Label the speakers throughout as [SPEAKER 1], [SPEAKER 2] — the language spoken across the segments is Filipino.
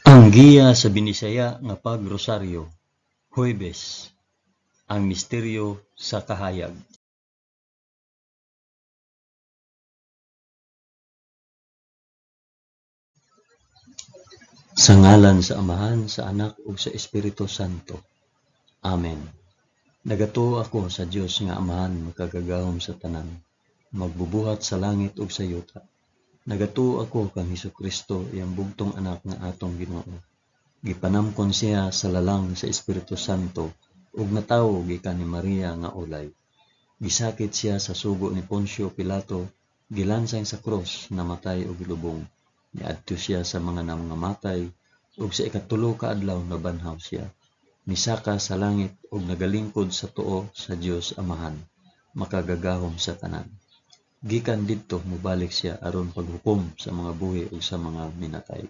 [SPEAKER 1] Ang giya sa Binisaya nga pagrosaryo, Huwebes, ang misteryo sa kahayag. Sa ngalan sa Amahan, sa Anak ug sa Espiritu Santo. Amen. Nagatuo ako sa Dios nga Amahan makagagahom sa tanan, magbubuhat sa langit ug sa yuta. Nagatuo ako kang Hesukristo iyang bugtong anak nga atong Ginoo. Gipanamkon siya sa lalang sa Espiritu Santo ug natawo gikan ni Maria nga ulay. Gisakit siya sa sugo ni Poncio Pilato, gilansang sa krus, namatay ug gilubong. Niadto siya sa mga nangamatay ug sa ikatulo ka adlaw nabanhaw siya. Misaka sa langit ug nagalingkod sa tuo sa Dios Amahan, makagagahom sa tanan. Gikan didto mobalik siya aron paghukom sa mga buhi ug sa mga minatay.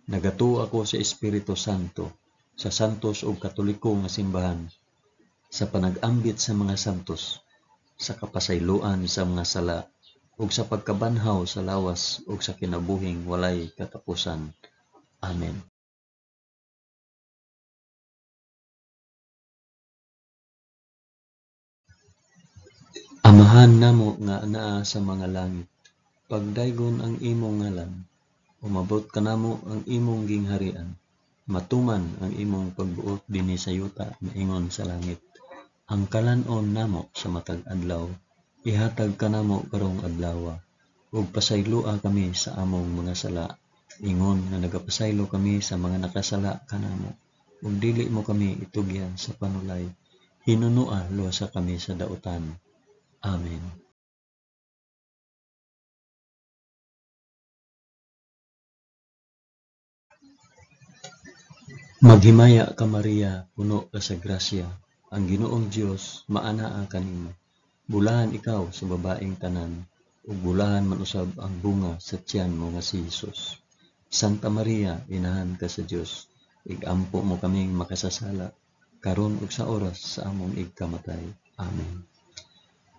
[SPEAKER 1] Nagatuo ako sa Espiritu Santo, sa santos ug katoliko nga simbahan, sa panag-ambit sa mga santos, sa kapasayloan sa mga sala, ug sa pagkabanhaw sa lawas ug sa kinabuhing walay katapusan. Amen. Amahan namo nga anaa sa mga langit, pagdaygon ang imong ngalan, umabot kanamo ang imong gingharian, matuman ang imong pagbuot dinhi sa yuta maingon sa langit. Ang kalan-on namo sa matag adlaw, ihatag kanamo karong adlawa, ug pasayloa kami sa among mga sala, ingon nga nagapasaylo kami sa mga nakasala kanamo, ug dili mo kami itugyan sa panulay, hinunua luwasa kami sa dautan. Amen. Maghimaya ka Maria, puno ka sa grasya, ang Ginoong Dios maanaa kanimo. Bulahan ikaw sa babaeng tanan, ug bulahan man usab ang bunga sa tiyan mo nga si Hesus. Santa Maria, inahan ka sa Dios, igampo mo kaming makasasala, karon ug sa oras sa among igkamatay. Amen.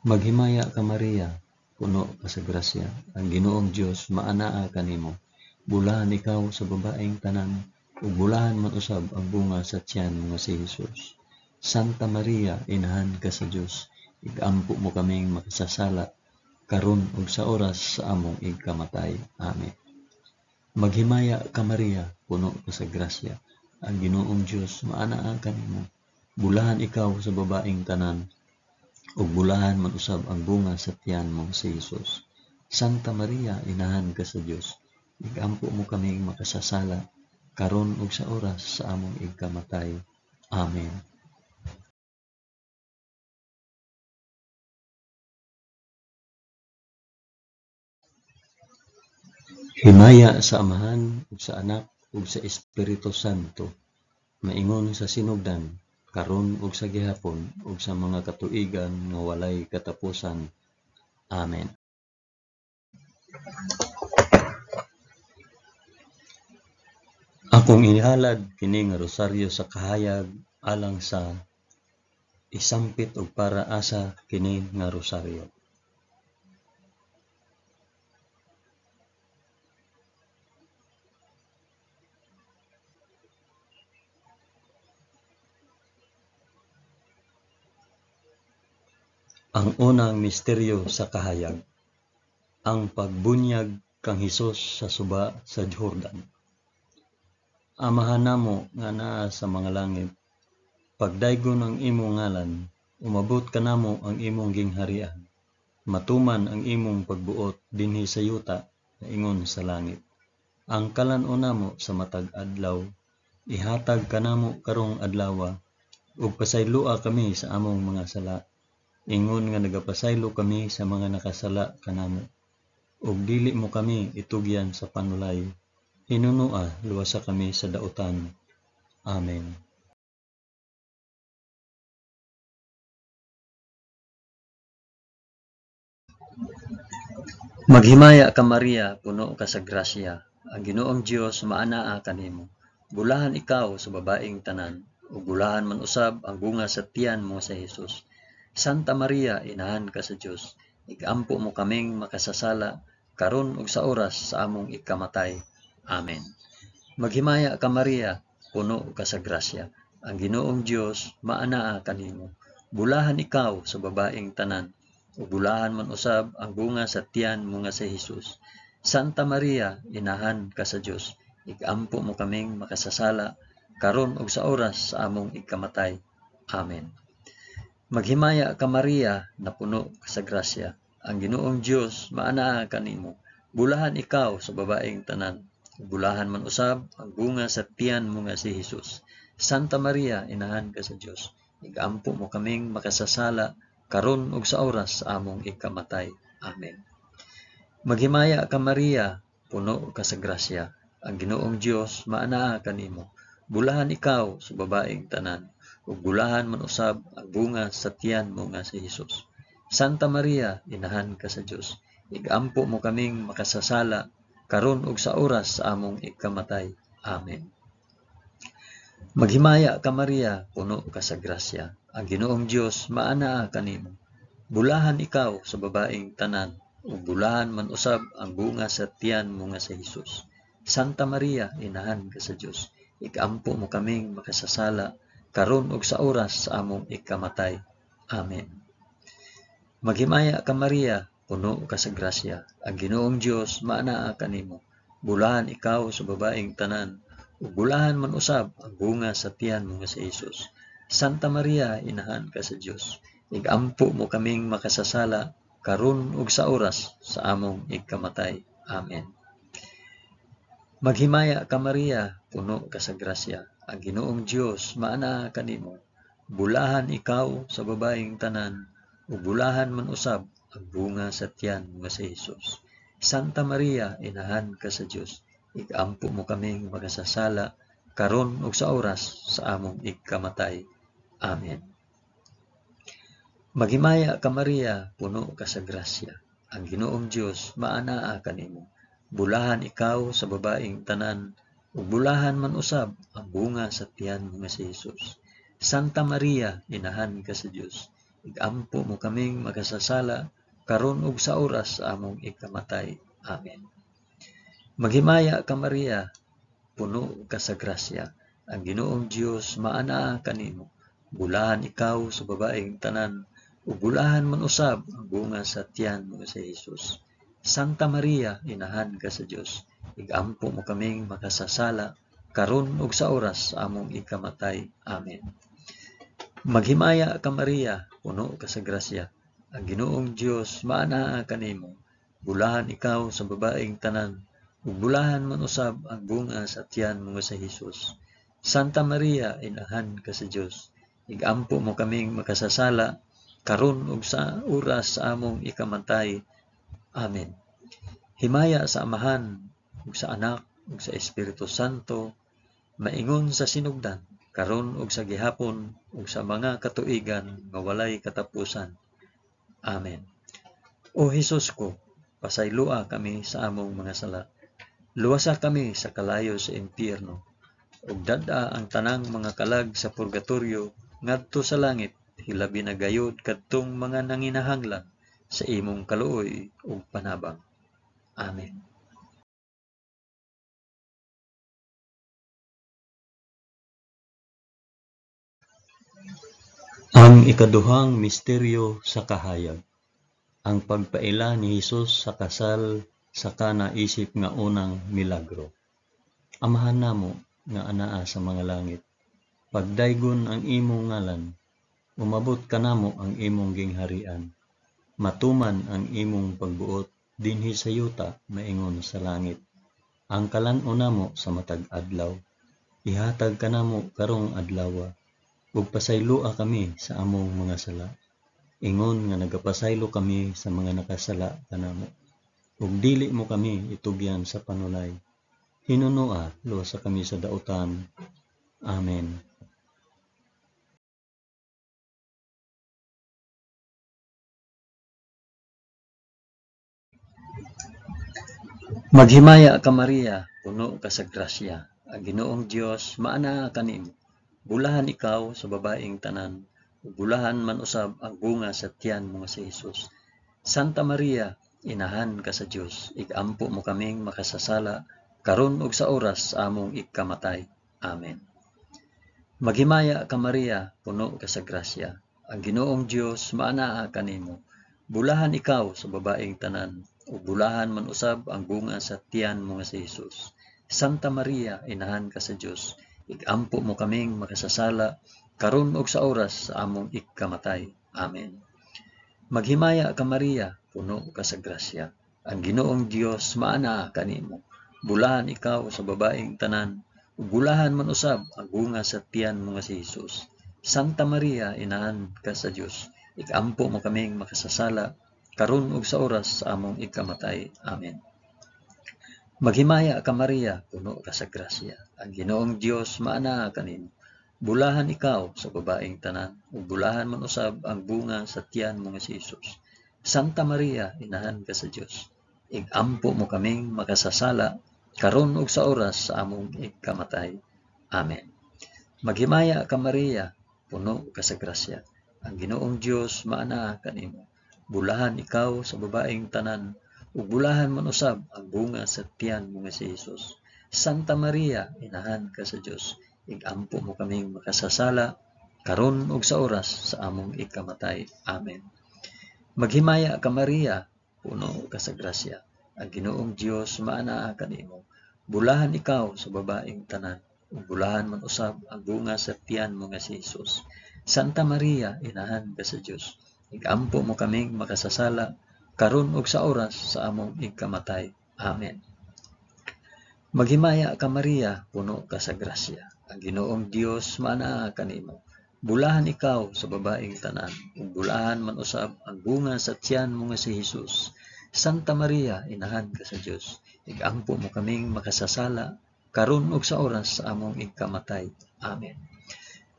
[SPEAKER 1] Maghimaya ka Maria, puno ka sa grasya, ang Ginoong Dios maanaa kanimo. Bulahan ikaw sa babaeng tanan, ug bulahan man usab ang bunga sa tiyan nga si Hesus. Santa Maria, inahan ka sa Dios, igampo mo kaming makasasala, karon ug sa oras sa among igkamatay. Amen. Maghimaya ka Maria, puno ka sa grasya, ang Ginoong Dios maanaa kanimo. Bulahan ikaw sa babaeng tanan, ug bulahan man usab ang bunga sa tiyan mo si Hesus. Santa Maria, inahan ka sa Dios, igampo mo kaming makasasala, karon ug sa oras sa among igkamatay. Amen. Himaya sa Amahan ug sa Anak ug sa Espiritu Santo, maingon sa sinugdan, karon ug sa gihapon ug sa mga katuigan nga walay katapusan. Amen. Akong inihalad kini nga rosaryo sa kahayag alang sa isampit og para asa kini nga rosaryo. Ang unang misteryo sa kahayag, ang pagbunyag kang Hesus sa suba sa Jordan. Amahan namo nga naa sa mga langit, pagdaygon ang imong ngalan, umabot kanamo ang imong gingharian, matuman ang imong pagbuot dinhi sa yuta ingon sa langit. Ang kalan-on namo sa matag adlaw, ihatag kanamo karong adlawa, ug pasayloa kami sa among mga sala, ingon nga nagapasaylo kami sa mga nakasala kanamo, ug dili mo kami itugyan sa panulay, hinunua luwasa kami sa dautan. Amen. Maghimaya ka Maria, puno ka sa grasya, ang Ginoong Dios maanaa kanimo. Bulahan ikaw sa babaeng tanan, ug bulahan man usab ang bunga sa tiyan mo sa Hesus. Santa Maria, inahan ka sa Dios, igampo mo kaming makasasala, karon ug sa oras sa among ikamatay. Amen. Maghimaya ka Maria, puno ka sa grasya. Ang Ginoong Dios maanaa kanimo. Bulahan ikaw sa babaeng tanan, ug bulahan man usab ang bunga sa tiyan mo nga si Jesus. Santa Maria, inahan ka sa Dios, igampo mo kaming makasasala karon ug sa oras sa among ikamatay. Amen. Maghimaya ka Maria, na puno ka sa grasya. Ang Ginoong Dios maanaa kanimo. Bulahan ikaw sa babaeng tanan, bulahan man usab ang bunga sa tiyan mo nga si Jesus. Santa Maria, inahan ka sa Dios, igampo mo kaming makasasala karon ug sa oras sa among ikamatay. Amen. Maghimaya ka Maria, puno ka sa grasya. Ang Ginoong Dios maanaa kanimo. Bulahan ikaw sa babaeng tanan, ug bulahan man usab ang bunga sa tiyan mo nga si Jesus. Santa Maria, inahan ka sa Dios, igampo mo kaming makasasala karon ug sa oras sa among ikamatay. Amen. Maghimaya ka Maria, puno ka sa grasya. Ang Ginoong Dios maanaa kanimo. Bulahan ikaw sa babaeng tanan, ug bulahan man usab ang bunga sa tiyan mo nga si Jesus. Santa Maria, inahan ka sa Dios, igampo mo kaming makasasala karon ug sa oras sa among ikamatay. Amen. Maghimaya ka Maria, puno ka sa grasya. Ang Ginoong Dios maanaa kanimo. Bulahan ikaw sa babaeng tanan, ug bulahan man usab ang bunga sa tiyan mo nga si Jesus. Santa Maria, inahan ka sa Dios, igampo mo kaming makasasala karon ug sa oras sa among ikamatay. Amen. Maghimaya ka Maria, puno ka sa grasya. Ang Ginoong Dios maanaa kanimo. Bulahan ikaw sa babaeng tanan, ug bulahan man usab ang bunga sa tiyan nga si Jesus. Santa Maria, inahan ka sa Dios, igampo mo kaming makasasala karon ug sa oras sa among ikamatay. Amen. Maghimaya ka Maria, puno ka sa grasya. Ang Ginoong Dios maanaa kanimo. Bulahan ikaw sa babaeng tanan, ug bulahan man usab ang bunga sa tiyan mo nga si Jesus. Santa Maria, inahan ka sa Dios, igampo mo kaming makasasala karon ug sa oras sa among ikamatay. Amen. Maghimaya ka Maria, puno ka sa grasya. Ang Ginoong Dios maanaa kanimo. Bulahan ikaw sa babaeng tanan, ug bulahan man usab ang bunga sa tiyan mo nga si Jesus. Santa Maria, inahan ka sa Dios, igampo mo kaming makasasala karon ug sa oras sa among ikamatay. Amen. Maghimaya ka Maria, puno ka sa grasya. Ang Ginoong Dios maanaa kanimo. Bulahan ikaw sa babaeng tanan, ug bulahan man usab ang bunga sa tiyan mo nga si Jesus. Santa Maria, inahan ka sa Dios, igampo mo kaming makasasala karon ug sa oras sa among ikamatay. Amen. Himaya sa Amahan, ug sa Anak, ug sa Espiritu Santo, maingon sa sinugdan, karon ug sa gihapon, ug sa mga katuigan nga walay katapusan. Amen. O Hesus ko, pasaylua kami sa among mga sala. Luwasa kami sa kalayo sa impyerno, ug dad-a ang tanang mga kalag sa purgatorio ngadto sa langit, hilabi na gayud kadtong mga nanginahanglan sa imong kaluoy ug panabang. Amen. Ang ikaduhang misteryo sa kahayag. Ang pagpaila ni Hesus sa kasal sa Kana isip nga unang milagro. Amahan namo nga anaa sa mga langit, pagdaygon ang imong ngalan, umabot kanamo ang imong gingharian, matuman ang imong pagbuot dinhi sa yuta maingon sa langit. Ang kalan-o namo sa matag adlaw, ihatag kanamo karong adlawa, ug pasaylua kami sa among mga sala. Ingon nga nagapasaylo kami sa mga nakasala kanamo, ug dili mo kami itugyan sa panulay. Hinunoa, luwasa kami sa dautan. Amen. Maghimaya ka Maria, puno ka sa grasya. Ang Ginoong Dios maanaa kanimo. Bulahan ikaw sa babaeng tanan, ug bulahan man usab ang bunga sa tiyan mo nga si Jesus. Santa Maria, inahan ka sa Dios, igampo mo kaming makasasala karon ug sa oras sa among ikamatay. Amen. Maghimaya ka Maria, puno ka sa grasya. Ang Ginoong Dios maanaa kanimo. Bulahan ikaw sa babaeng tanan, ug bulahan man usab ang bunga sa tiyan mo nga si Hesus. Santa Maria, inahan ka sa Dios, igampo mo kaming makasasala karon ug sa oras sa among ikamatay. Amen. Maghimaya ka Maria, puno ka sa grasya. Ang Ginoong Dios maanaa kanimo. Bulahan ikaw sa babaeng tanan, ug bulahan man usab ang bunga sa tiyan mo nga si Hesus. Santa Maria, inahan ka sa Dios, igampo mo kaming makasasala karon ug sa oras sa among ikamatay. Amen. Maghimaya ka Maria, puno ka sa grasya. Ang Ginoong Dios maanaa kanimo. Bulahan ikaw sa babaeng tanan, ug bulahan man usab ang bunga sa tiyan mo nga si Hesus. Santa Maria, inahan ka sa Dios, igampo mo kaming makasasala karon ug sa oras sa among ikamatay. Amen. Maghimaya ka Maria, puno ka sa grasya. Ang Ginoong Dios maanaa kanimo. Bulahan ikaw sa babaeng tanan, ug bulahan man usab ang bunga sa tiyan mo nga si Hesus. Santa Maria, inahan ka sa Dios, igampo mo kaming makasasala karon ug sa oras sa among ikamatay. Amen. Maghimaya ka Maria, puno ka sa grasya. Ang Ginoong Dios maanaa kanimo. Bulahan ikaw sa babaeng tanan, ug bulahan man usab ang bunga sa tiyan mo nga si Hesus. Santa Maria, inahan ka sa Dios, igampo mo kaming makasasala karon ug sa oras sa among ikamatay. Amen. Maghimaya ka Maria, puno ka sa grasya. Ang Ginoong Dios maanaa kanimo. Bulahan ikaw sa babaeng tanan, ug bulahan man usab ang bunga sa tiyan mo nga si Hesus. Santa Maria, inahan ka sa Dios, igampo mo kaming makasasala karon ug sa oras sa among ikamatay. Amen.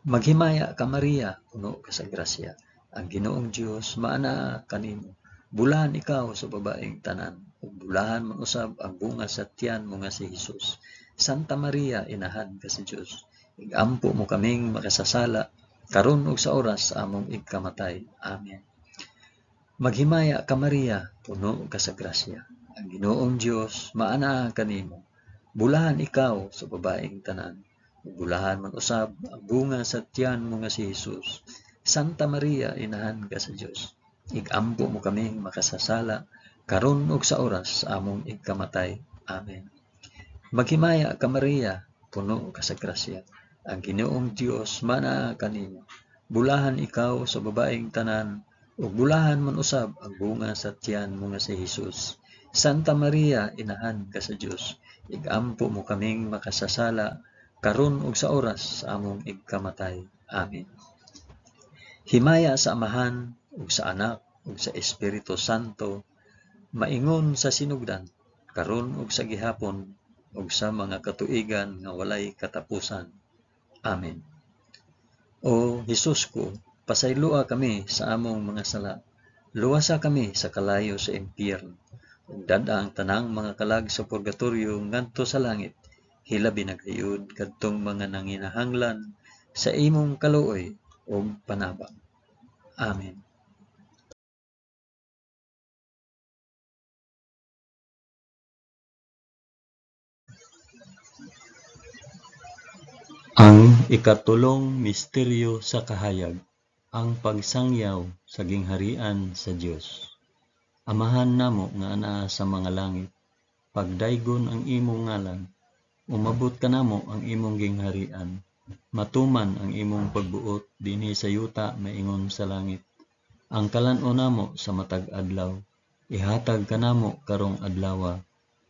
[SPEAKER 1] Maghimaya ka Maria, puno ka sa grasya. Ang Ginoong Dios maanaa kanimo. Bulahan ikaw sa babaeng tanan, ug bulahan man usab ang bunga sa tiyan mo nga si Hesus. Santa Maria, inahan ka sa Dios, igampo mo kaming makasasala karon ug sa oras sa among ikamatay. Amen. Maghimaya ka Maria, puno ka sa grasya. Ang Ginoong Dios maanaa kanimo. Bulahan ikaw sa babaeng tanan, ug bulahan man usab ang bunga sa tiyan mo nga si Hesus. Santa Maria, inahan ka sa Dios, igampo mo kaming makasasala karon ug sa oras sa among ikamatay. Amen. Maghimaya ka Maria, puno ka sa grasya. Ang Ginoong Dios maanaa kanimo. Bulahan ikaw sa babaeng tanan, ug bulahan man usab ang bunga sa tiyan mo nga si Hesus. Santa Maria, inahan ka sa Dios, igampo mo kaming makasasala karon ug sa oras sa among ikamatay. Amen. Himaya sa Amahan ug sa Anak ug sa Espiritu Santo, maingon sa sinugdan, karon ug sa gihapon ug sa mga katuigan nga walay katapusan. Amen. O Hesus ko, pasaylua kami sa among mga sala. Luwasa kami sa kalayo sa impyerno, ug dad-a ang tanang mga kalag sa purgatorio ngadto sa langit. Hilabi na gayud kadtong mga nanginahanglan sa imong kaluoy ug panabang. Amen. Ang ikatulong misteryo sa kahayag, ang pagsangyaw sa gingharian sa Dios. Amahan namo nga anaa sa mga langit, pagdaygon ang imong ngalan, umabot kanamo ang imong gingharian, matuman ang imong pagbuot dinhi sa yuta maingon sa langit. Ang kalan-o namo sa matag adlaw, ihatag kanamo karong adlawa,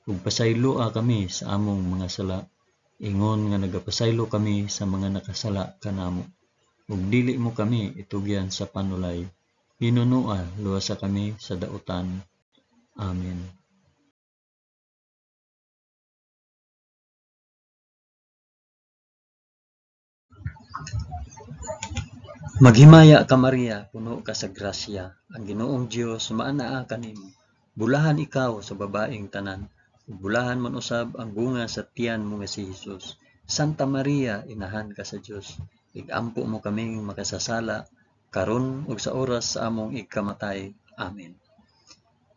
[SPEAKER 1] ug pasaylua kami sa among mga sala, ingon nga nagapasaylo kami sa mga nakasala kanamo. Ug dili mo kami itugyan sa panulay, hinunua luwasa kami sa dautan. Amen. Maghimaya ka Maria, puno ka sa grasya. Ang Ginoong Dios maanaa kanimo. Bulahan ikaw sa babaeng tanan, ug bulahan man usab ang bunga sa tiyan mo nga si Hesus. Santa Maria, inahan ka sa Dios, igampo mo kaming makasasala karon ug sa oras sa among ikamatay. Amen.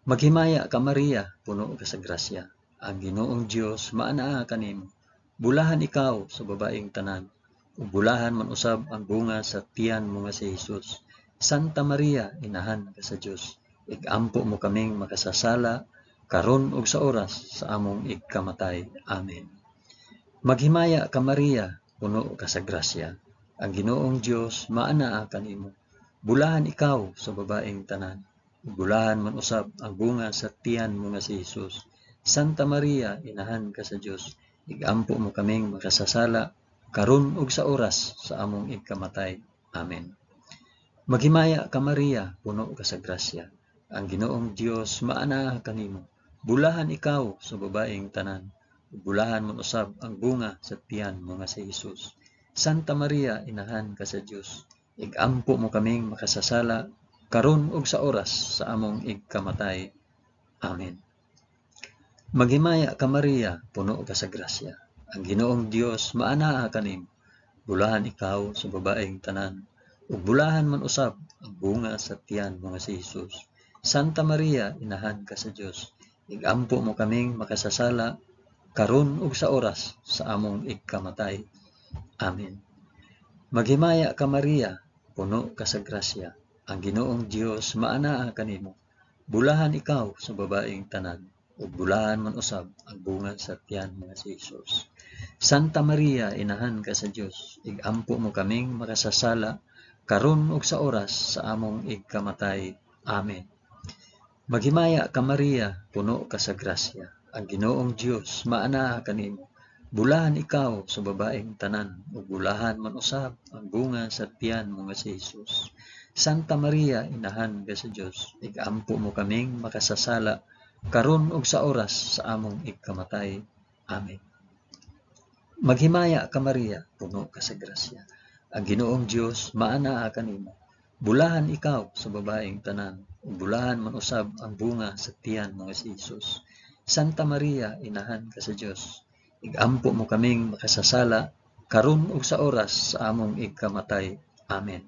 [SPEAKER 1] Maghimaya ka Maria, puno ka sa grasya. ang Ginoong Dios maanaa kanimo. Bulahan ikaw sa babaeng tanan, ug bulahan man usab ang bunga sa tiyan mo nga si Hesus. Santa Maria, inahan ka sa Dios, igampo mo kaming makasasala karon ug sa oras sa among igkamatay. Amen. Maghimaya ka Maria, puno ka sa grasya. Ang Ginoong Dios maanaa kanimo. Bulahan ikaw sa babaeng tanan, ug bulahan man usab ang bunga sa tiyan mo nga si Hesus. Santa Maria, inahan ka sa Dios, igampo mo kaming makasasala karon ug sa oras sa among igkamatay. Amen. Maghimaya ka Maria, puno ka sa grasya. Ang Ginoong Dios maanaa kanimo. Bulahan ikaw sa babaeng tanan, ug bulahan man usab ang bunga sa tiyan mo nga si Hesus. Santa Maria, inahan ka sa Dios, igampo mo kaming makasasala karon ug sa oras sa among igkamatay. Amen. Maghimaya ka Maria, puno ka sa grasya. Ang Ginoong Dios maanaa kanimo. Bulahan ikaw sa babaeng tanan, ug bulahan man usab ang bunga sa tiyan mo nga si Hesus. Santa Maria, inahan ka sa Dios, igampo mo kaming makasasala karon ug sa oras sa among igkamatay. Amen. Maghimaya ka Maria, puno ka sa grasya. Ang Ginoong Dios maanaa kanimo. Bulahan ikaw sa babaeng tanan, ug bulahan man usab ang bunga sa tiyan nga si Hesus. Santa Maria, inahan ka sa Dios, igampo mo kaming makasasala karon ug sa oras sa among igkamatay. Amen. Maghimaya ka Maria, puno ka sa grasya. Ang Ginoong Dios maanaa kanimo. Bulahan ikaw sa babaeng tanan, ug bulahan man usab ang bunga sa tiyan mo nga si Hesus. Santa Maria, inahan ka sa Dios, igampo mo kaming makasasala karon ug sa oras sa among igkamatay. Amen. Maghimaya ka Maria, puno ka sa grasya. Ang Ginoong Dios maanaa kanimo. Bulahan ikaw sa babaeng tanan, ug bulahan man usab ang bunga sa tiyan mo nga si Hesus. Santa Maria, inahan ka sa Dios, igampo mo kaming makasasala karon ug sa oras sa among igkamatay. Amen.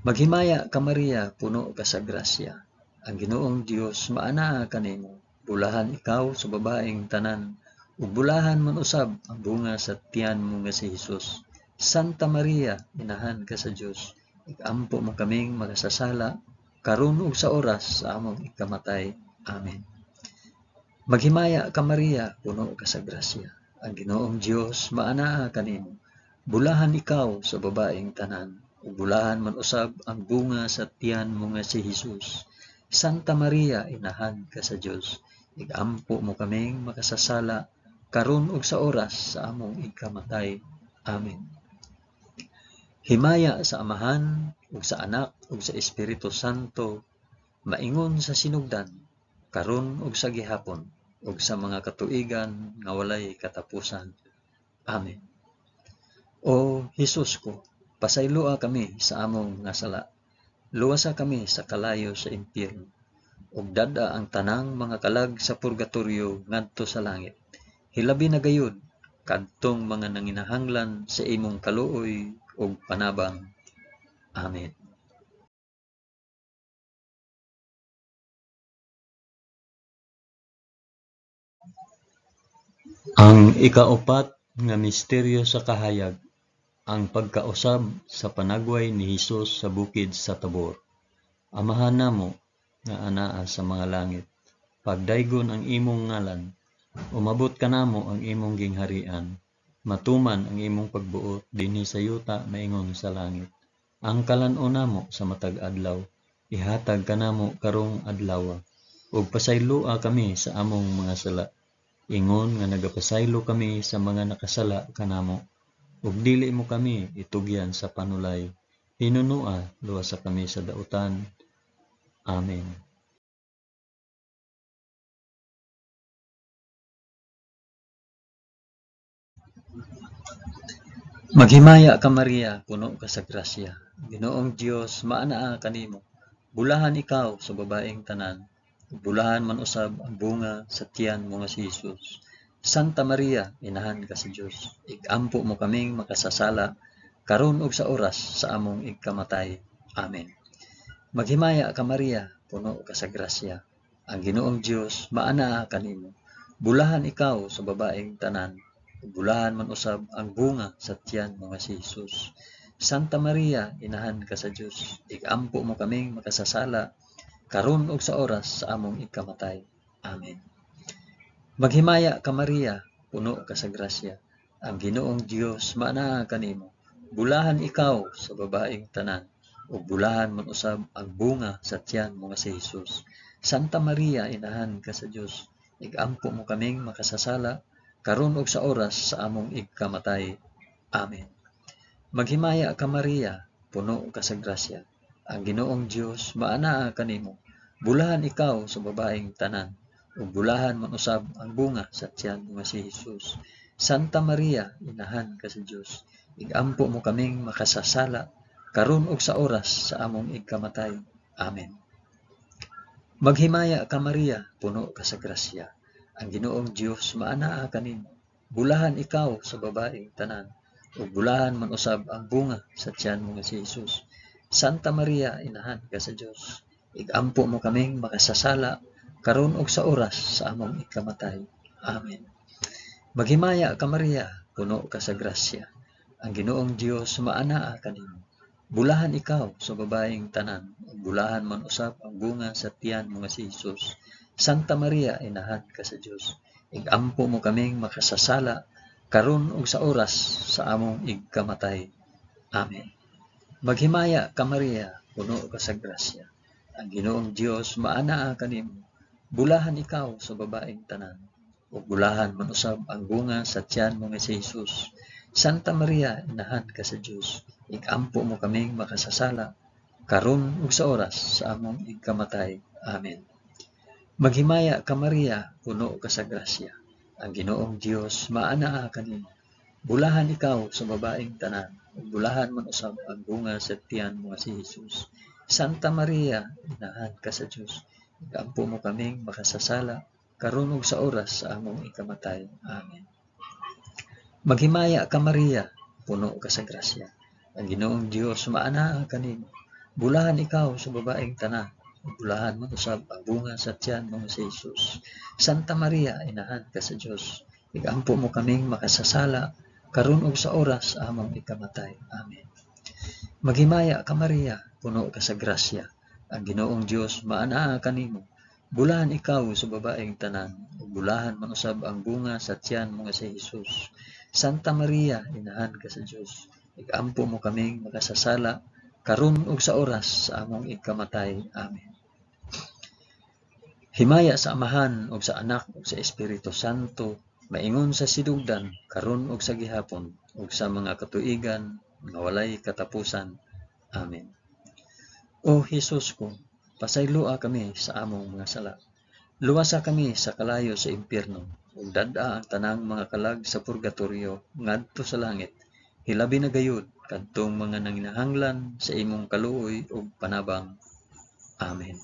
[SPEAKER 1] Maghimaya ka Maria, puno ka sa grasya. Ang Ginoong Dios maanaa kanimo. Bulahan ikaw sa babaeng tanan, ug bulahan man usab ang bunga sa tiyan mo nga si Hesus. Santa Maria, inahan ka sa Dios, igampo mo kaming makasasala karon ug sa oras sa among igkamatay. Amen. Maghimaya ka Maria, puno ka sa grasya. Ang Ginoong Dios maanaa kanimo. Bulahan ikaw sa babaeng tanan, ug bulahan man usab ang bunga sa tiyan mo nga si Hesus. Santa Maria, inahan ka sa Dios, igampo mo kaming makasasala karon ug sa oras sa among igkamatay. Amen. Himaya sa Amahan ug sa Anak ug sa Espiritu Santo, maingon sa sinugdan, karon ug sa gihapon, ug sa mga katuigan nga walay katapusan. Amen. O Hesus ko, pasayloa kami sa among nga sala. Luwasa kami sa kalayo sa impyerno, ug dada ang tanang mga kalag sa purgatorio ngadto sa langit. Hilabi na gayud kadtong mga nanginahanglan sa imong kaluoy ug panabang. Amen. Ang ikaapat nga misteryo sa kahayag, ang pagkausab sa panagway ni Hesus sa bukid sa Tabor. Amahan namo nga anaa sa mga langit, pagdaygon ang imong ngalan, umabot kanamo ang imong gingharian, matuman ang imong pagbuot dinhi sa yuta maingon sa langit. Ang kalan-o namo sa matag adlaw, ihatag kanamo karong adlaw, ug pasayloa kami sa among mga sala, ingon nga nagapasaylo kami sa mga nakasala kanamo, ug dili mo kami itugyan sa panulay. Hinunua, luwasa kami sa dautan. Amen. Maghimaya ka Maria, puno ka sa grasya. Ginoong Dios maanaa kanimo. Bulahan ikaw sa babaeng tanan, ug bulahan man usab ang bunga sa tiyan mo nga si Hesus. Santa Maria, inahan ka sa Dios, igampo mo kaming makasasala karon ug sa oras sa among igkamatay. Amen. Maghimaya ka Maria, puno ka sa grasya. Ang Ginoong Dios maanaa kanimo. Bulahan ikaw sa babaeng tanan, ug bulahan man usab ang bunga sa tiyan mo nga si Jesus. Santa Maria, inahan ka sa Dios, igampo mo kaming makasasala, karon ug sa oras sa among ikamatay. Amen. Maghimaya ka Maria, puno ka sa grasya, ang Ginoong Dios maanaa kanimo. Bulahan ikaw sa babaeng tanan, ug bulahan man usab ang bunga sa tiyan mo nga si Jesus. Santa Maria, inahan ka sa Dios, igampo mo kaming makasasala, karon ug sa oras sa among ikamatay. Amen. Maghimaya ka Maria, puno ka sa grasya, ang Ginoong Dios maanaa kanimo. Bulahan ikaw sa babaeng tanan, ug bulahan man usab ang bunga sa tiyan mo nga si Jesus. Santa Maria, inahan ka sa Dios, igampo mo kaming makasasala, karon ug sa oras sa among ikamatay. Amen. Maghimaya ka Maria, puno ka sa grasya, ang Ginoong Dios maanaa kanimo. Bulahan ikaw sa babaeng tanan, ug bulahan man usab ang bunga sa tiyan mo nga si Jesus. Santa Maria, inahan ka sa Dios, igampo mo kaming makasasala, karon ug sa oras sa among ikamatay. Amen. Maghimaya ka Maria, puno ka sa grasya, ang Ginoong Dios maanaa kanimo. Bulahan ikaw sa babaeng tanan, ug bulahan man usab ang bunga sa tiyan mo nga si Jesus. Santa Maria, inahan ka sa Dios, igampo mo kaming makasasala, karon ug sa oras sa among ikamatay. Amen. Maghimaya ka Maria, puno ka sa grasya, ang Ginoong Dios maanaa kanimo. Bulahan ikaw sa babaeng tanan, ug bulahan man usab ang bunga sa tiyan mo nga si Jesus. Santa Maria, inahan ka sa Dios, igampo mo kaming makasasala, karon ug sa oras sa among ikamatay. Amen. Maghimaya ka Maria, puno ka sa grasya, ang Ginoong Dios maanaa kanimo. Bulahan ikaw sa babaeng tanan, ug bulahan man usab ang bunga sa tiyan mo nga si Jesus. Santa Maria, inahan ka sa Dios, igampo mo kaming makasasala, karon ug sa oras sa among ikamatay. Amen. Maghimaya ka Maria, puno ka sa grasya, ang Ginoong Dios maanaa kanimo. Bulahan ikaw sa babaeng tanan, bulahan man usab ang bunga sa tiyan mo nga si Jesus. Santa Maria, inahan ka sa Dios, igampo mo kaming makasasala, karon ug sa oras sa among ikamatay. Amen. Maghimaya ka Maria, puno ka sa grasya, ang Ginoong Dios maanaa kanimo. Bulahan ikaw sa babaeng tanan, ug bulahan man usab ang bunga sa tiyan mo nga si Jesus. Santa Maria, inahan ka sa Dios, igampo mo kaming makasasala, karon ug sa oras sa among ikamatay. Amen. Himaya sa Amahan ug sa Anak ug sa Espiritu Santo, maingon sa sidugdan, karon ug sa gihapon, ug sa mga katuigan nga walay katapusan. Amen. O Jesus ko, pasayloa kami sa among mga sala. Luwasa kami sa kalayo sa impyerno, ug dad-a ang tanang mga kalag sa purgatorio ngadto sa langit. Hilabi na gayud kadtong mga nanginahanglan sa imong kaluoy ug panabang. Amen.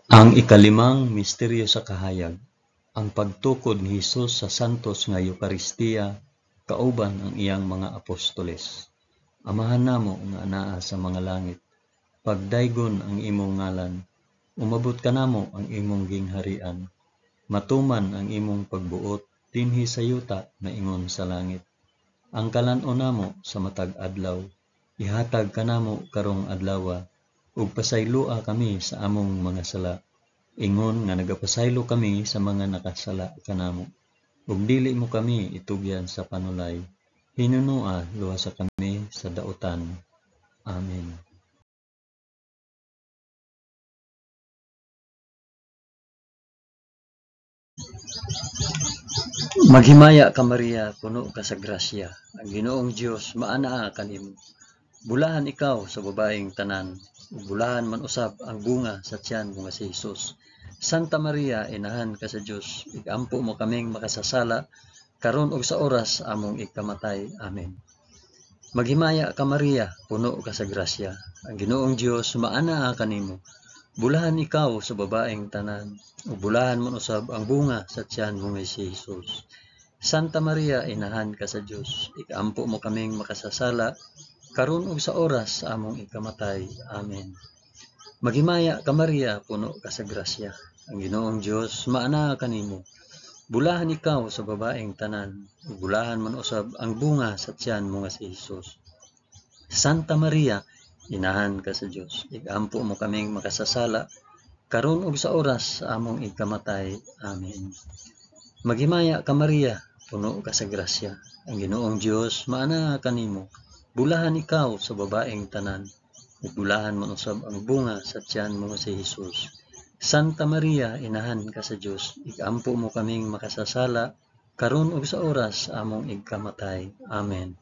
[SPEAKER 1] Ang ikalimang misteryo sa kahayag, ang pagtukod ni Hesus sa santos nga Eucharistia kauban ang iyang mga apostoles. Amahan namo nga anaa sa mga langit, pagdaygon ang imong ngalan, umabot ka namo ang imong gingharian, matuman ang imong pagbuot dinhi sa yuta na ingon sa langit. Ang kalan-on namo sa matag adlaw, ihatag kanamo karong adlawa, ug pasayloa kami sa among mga sala, ingon nga nagapasaylo kami sa mga nakasala kanamo. Ug dili mo kami itugyan sa panulay, hinunua luwasa kami sa dautan. Amen. Maghimaya ka Maria, puno ka sa grasya, ang Ginoong Dios maanaa kanimo. Bulahan ikaw sa babaeng tanan, ug bulahan man usab ang bunga sa tiyan mo nga si Jesus. Santa Maria, inahan ka sa Dios, igampo mo kaming makasasala, karon ug sa oras among ikamatay. Amen. Maghimaya ka Maria, puno ka sa grasya, ang Ginoong Dios maanaa kanimo. Bulahan ikaw sa babaeng tanan, ug bulahan man usab ang bunga sa tiyan mo nga si Jesus. Santa Maria, inahan ka sa Dios, igampo mo kaming makasasala, karon ug sa oras sa among ikamatay. Amen. Maghimaya ka Maria, puno ka sa grasya. Ang Ginoong Dios maana kanimo. Bulahan ikaw sa babaeng tanan, ug bulahan man usab ang bunga sa tiyan mo nga si Hesus. Santa Maria, inahan ka sa Dios. Igampo mo kaming makasasala karon ug sa oras sa among ikamatay. Amen. Maghimaya ka Maria, puno ka sa grasya. Ang Ginoong Dios maana kanimo. Bulahan ikaw sa babaeng tanan, ug bulahan man usab ang bunga sa tiyan mo nga si Hesus. Santa Maria, inahan ka sa Dios. Igampo mo kaming makasasala karon ug sa oras sa among ikamatay. Amen.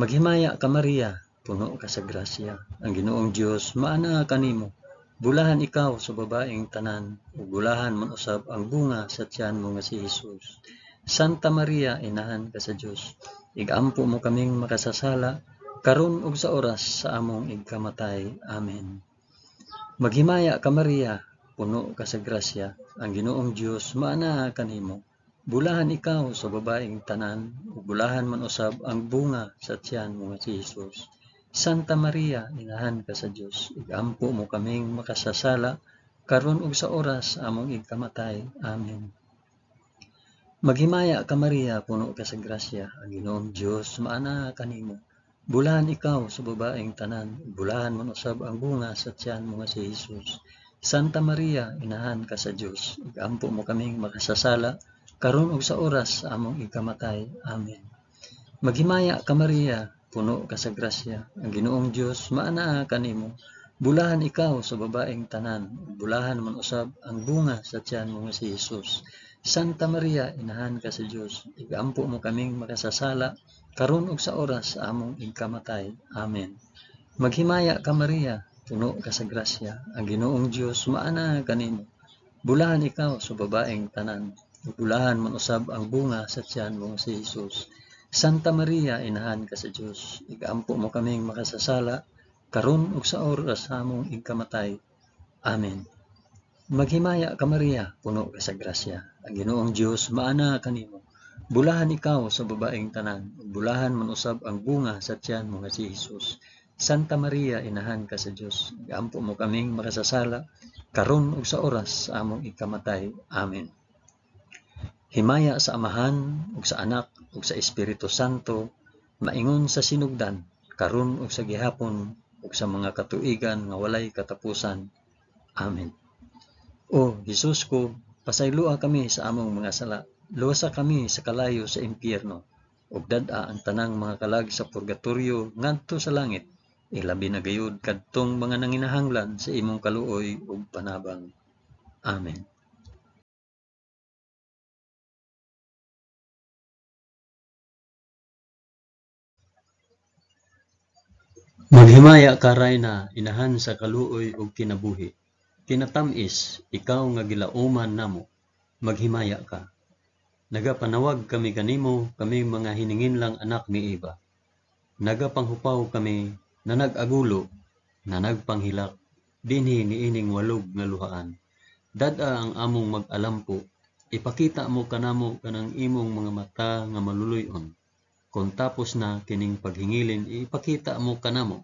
[SPEAKER 1] Maghimaya ka Maria, puno ka sa grasya. Ang Ginoong Dios maana kanimo. Bulahan ikaw sa babaeng tanan, ug bulahan man usab ang bunga sa tiyan mo nga si Hesus. Santa Maria, inahan ka sa Dios. Igampo mo kaming makasasala karon ug sa oras sa among ikamatay. Amen. Maghimaya ka Maria, puno ka sa grasya. Ang Ginoong Dios maana kanimo. Bulahan ikaw sa babaeng tanan, ug bulahan man usab ang bunga sa tiyan mo nga si Hesus. Santa Maria, inahan ka sa Dios. Igampo mo kaming makasasala karon ug sa oras sa among ikamatay. Amen. Maghimaya ka Maria, puno ka sa grasya. Ang Ginoong Dios maana kanimo. Bulahan ikaw sa babaeng tanan, bulahan man usab ang bunga sa tiyan mo nga si Hesus. Santa Maria, inahan ka sa Dios. Igampo mo kaming makasasala karon ug sa oras sa among ikamatay. Amen. Maghimaya ka Maria, puno ka sa grasya. Ang Ginoong Dios maana kanimo. Bulahan ikaw sa babaeng tanan, bulahan man usab ang bunga sa tiyan mo nga si Hesus. Santa Maria, inahan ka sa Dios. Igampo mo kaming makasasala karon ug sa oras sa among ikamatay. Amen. Maghimaya ka Maria, puno ka sa grasya. Ang Ginoong Dios maana kanimo. Bulahan ikaw sa babaeng tanan, bulahan man usab ang bunga sa tiyan mo nga si Hesus. Santa Maria, inahan ka sa Dios. Igampo mo kaming makasasala karon ug sa oras sa among ikamatay. Amen. Maghimaya ka Maria, puno ka sa grasya. Ang Ginoong Dios maana kanimo. Bulahan ikaw sa babaeng tanan, bulahan man usab ang bunga sa tiyan mo nga si Hesus. Santa Maria, inahan ka sa Dios. Igampo mo kaming makasasala karon ug sa oras sa among ikamatay. Amen. Himaya sa Amahan ug sa Anak ug sa Espiritu Santo, maingon sa sinugdan, karon ug sa gihapon ug sa mga katuigan nga walay katapusan. Amen. O Hesus ko, pasayloa kami sa among mga sala. Luwasa kami sa kalayo sa impyerno, ug dad-a ang tanang mga kalag sa purgatoryo ngadto sa langit. Ilabi na gayud kadtong mga nanginahanglan sa imong kaluoy ug panabang. Amen. Maghimaya ka Rayna, inahan sa kaluoy ug kinabuhi. Kinatamis, ikaw nga gilauman namo. Maghimaya ka. Nagapanawag kami kanimo, kami mga hininginlang anak ni Eva. Nagapanghupaw kami, na nag-agulo, na nagpanghilak, dinhi niining walog nga luhaan. Dad-a ang among mag-alampo, ipakita mo kanamo kanang imong mga mata nga maluluyon. Kung tapos na kining paghingilin, ipakita mo kanamo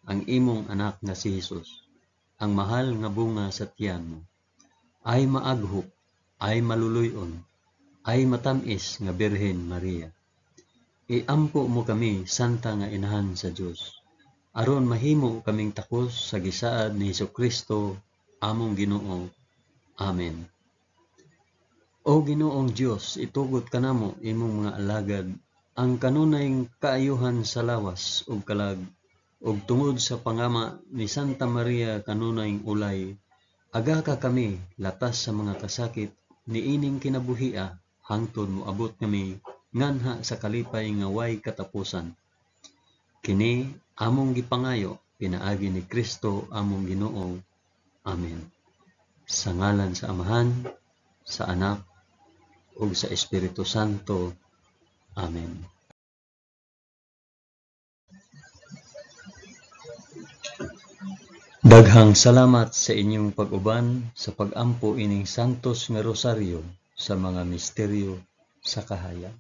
[SPEAKER 1] ang imong anak nga si Hesus, ang mahal nga bunga sa tiyan mo. Ay maaghop, ay maluluyon, ay matamis nga Birhen Maria. Iampo mo kami, santa nga inahan sa Dios, aron mahimo kaming takos sa gisaad ni Hesukristo, among Ginoo. Amen. O Ginoong Dios, itugot kanamo imong mga alagad ang kanunayng kaayuhan sa lawas ug kalag, ug tungod sa pangama ni Santa Maria kanunayng ulay, aga ka kami latas sa mga kasakit niining kinabuhia hangtod moabot kami nganha sa kalipay nga way katapusan. Kini among gipangayo pinaagi ni Kristo among Ginoo. Amen. Sa ngalan sa Amahan, sa Anak, ug sa Espiritu Santo. Amen. Daghang salamat sa inyong pag-uban sa pag-ampo ining santos nga rosaryo sa mga misteryo sa kahayan.